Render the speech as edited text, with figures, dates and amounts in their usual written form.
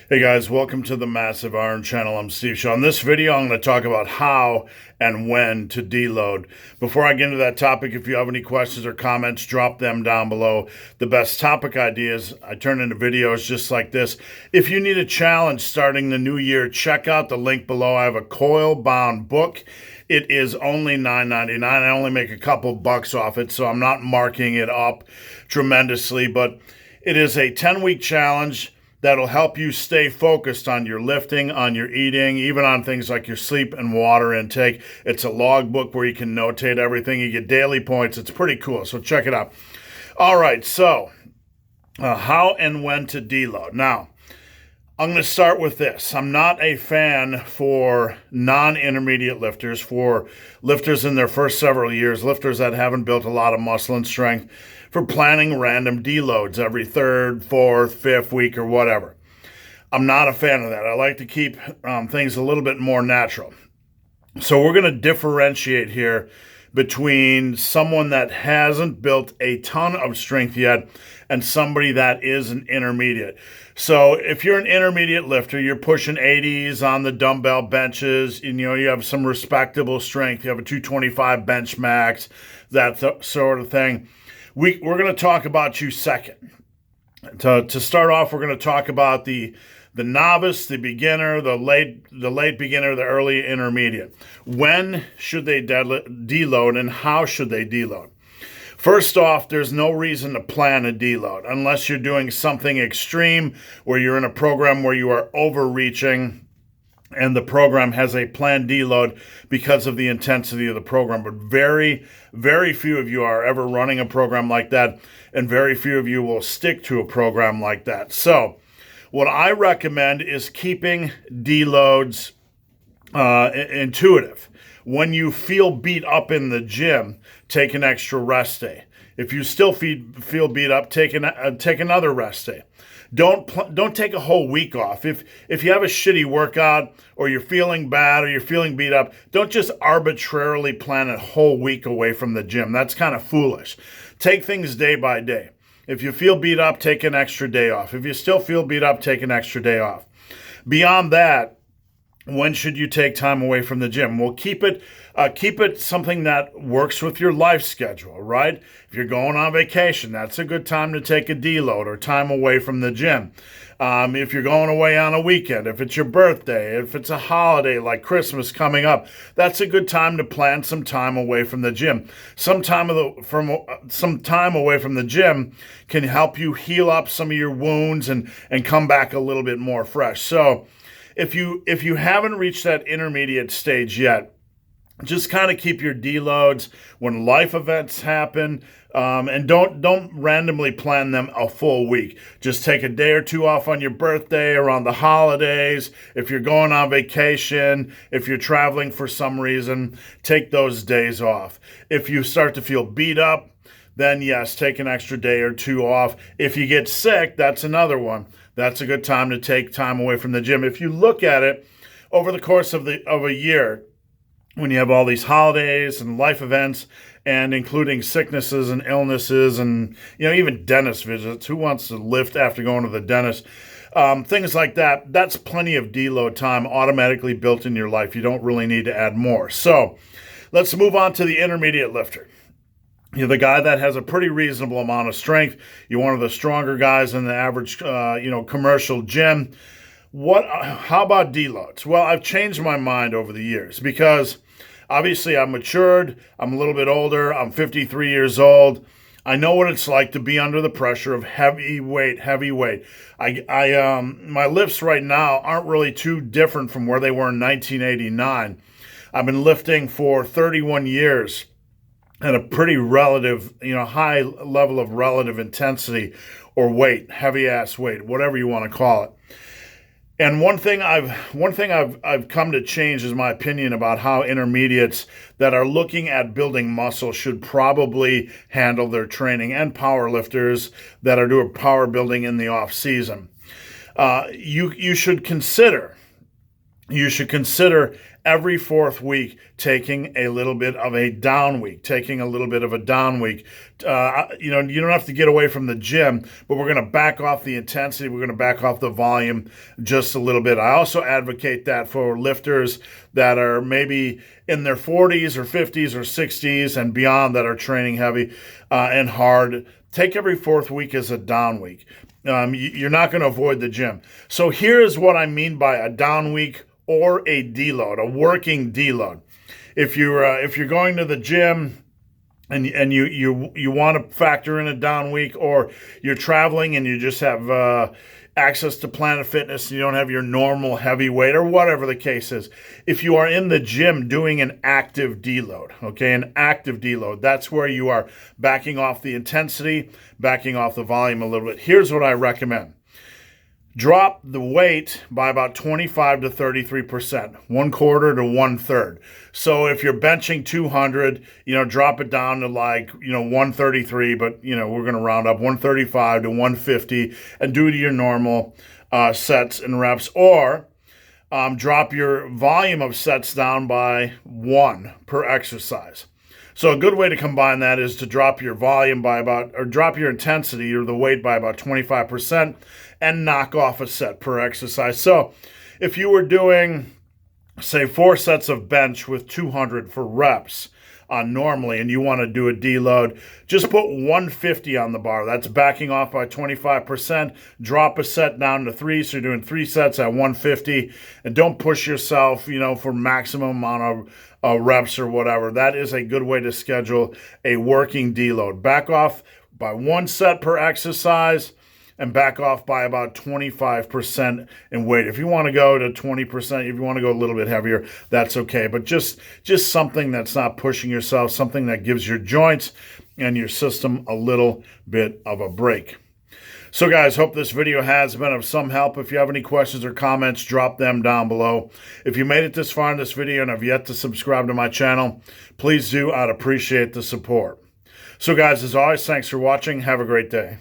Hey guys, welcome to the Massive Iron Channel. I'm Steve Shaw. In this video, I'm going to talk about how and when to deload. Before I get into that topic, if you have any questions or comments, drop them down below. The best topic ideas I turn into videos just like this. If you need a challenge starting the new year, check out the link below. I have a coil-bound book. It is only $9.99. I only make a couple bucks off it, so I'm not marking it up tremendously, but it is a 10-week challenge that'll help you stay focused on your lifting, on your eating, even on things like your sleep and water intake. It's a logbook where you can notate everything. You get daily points. It's pretty cool, so check it out. All right, so how and when to deload. Now, I'm going to start with this. I'm not a fan for non-intermediate lifters, for lifters in their first several years, lifters that haven't built a lot of muscle and strength, for planning random deloads every third, fourth, fifth week or whatever. I'm not a fan of that. I like to keep things a little bit more natural. So we're going to differentiate here between someone that hasn't built a ton of strength yet and somebody that is an intermediate. So if you're an intermediate lifter, you're pushing 80s on the dumbbell benches, you have some respectable strength, you have a 225 bench max, that sort of thing. We're going to talk about you second. To start off, we're going to talk about the novice, the beginner, the late beginner, the early intermediate. When should they deload and how should they deload? First off, there's no reason to plan a deload unless you're doing something extreme where you're in a program where you are overreaching and the program has a planned deload because of the intensity of the program. But very, very few of you are ever running a program like that, and very few of you will stick to a program like that. So what I recommend is keeping deloads intuitive. When you feel beat up in the gym, take an extra rest day. If you still feel beat up, take another rest day. Don't take a whole week off. If you have a shitty workout or you're feeling bad or you're feeling beat up, don't just arbitrarily plan a whole week away from the gym. That's kind of foolish. Take things day by day. If you feel beat up, take an extra day off. If you still feel beat up, take an extra day off. Beyond that, when should you take time away from the gym? Well, keep it something that works with your life schedule, right? If you're going on vacation, that's a good time to take a deload or time away from the gym. If you're going away on a weekend, if it's your birthday, if it's a holiday like Christmas coming up, that's a good time to plan some time away from the gym. Some time away from the gym can help you heal up some of your wounds and come back a little bit more fresh. So if you haven't reached that intermediate stage yet, just kind of keep your deloads when life events happen, and don't randomly plan them a full week. Just take a day or two off on your birthday, around the holidays. If you're going on vacation, if you're traveling for some reason, take those days off. If you start to feel beat up, then yes, take an extra day or two off. If you get sick, that's another one. That's a good time to take time away from the gym. If you look at it over the course of a year, when you have all these holidays and life events, and including sicknesses and illnesses and even dentist visits, who wants to lift after going to the dentist? Things like that, that's plenty of deload time automatically built in your life. You don't really need to add more. So let's move on to the intermediate lifter. You're the guy that has a pretty reasonable amount of strength. You're one of the stronger guys in the average, commercial gym. How about deloads? Well, I've changed my mind over the years because obviously I've matured. I'm a little bit older. I'm 53 years old. I know what it's like to be under the pressure of heavy weight. My lifts right now aren't really too different from where they were in 1989. I've been lifting for 31 years. At a pretty relative, high level of relative intensity or weight, heavy ass weight, whatever you want to call it. And one thing I've come to change is my opinion about how intermediates that are looking at building muscle should probably handle their training, and power lifters that are doing power building in the off season. You should consider you should consider every fourth week taking a little bit of a down week, taking a little bit of a down week. You don't have to get away from the gym, but we're going to back off the intensity. We're going to back off the volume just a little bit. I also advocate that for lifters that are maybe in their 40s or 50s or 60s and beyond that are training heavy and hard. Take every fourth week as a down week. You're not going to avoid the gym. So here is what I mean by a down week or a deload, a working deload. If you're going to the gym and you want to factor in a down week, or you're traveling and you just have access to Planet Fitness and you don't have your normal heavy weight or whatever the case is, if you are in the gym doing an active deload, okay, an active deload, that's where you are backing off the intensity, backing off the volume a little bit. Here's what I recommend. Drop the weight by about 25 to 33%, 1/4 to 1/3. So if you're benching 200, drop it down to 133, but we're going to round up 135 to 150 and do to your normal sets and reps, or drop your volume of sets down by 1 per exercise. So a good way to combine that is to drop your volume drop your intensity or the weight by about 25% and knock off a set per exercise. So if you were doing, say, 4 sets of bench with 200 for reps normally, and you want to do a deload, just put 150 on the bar. That's backing off by 25%. Drop a set down to 3, so you're doing 3 sets at 150, and don't push yourself, for maximum amount of reps or whatever. That is a good way to schedule a working deload. Back off by 1 set per exercise and back off by about 25% in weight. If you want to go to 20%, if you want to go a little bit heavier, that's okay. But just something that's not pushing yourself, something that gives your joints and your system a little bit of a break. So guys, hope this video has been of some help. If you have any questions or comments, drop them down below. If you made it this far in this video and have yet to subscribe to my channel, please do. I'd appreciate the support. So guys, as always, thanks for watching. Have a great day.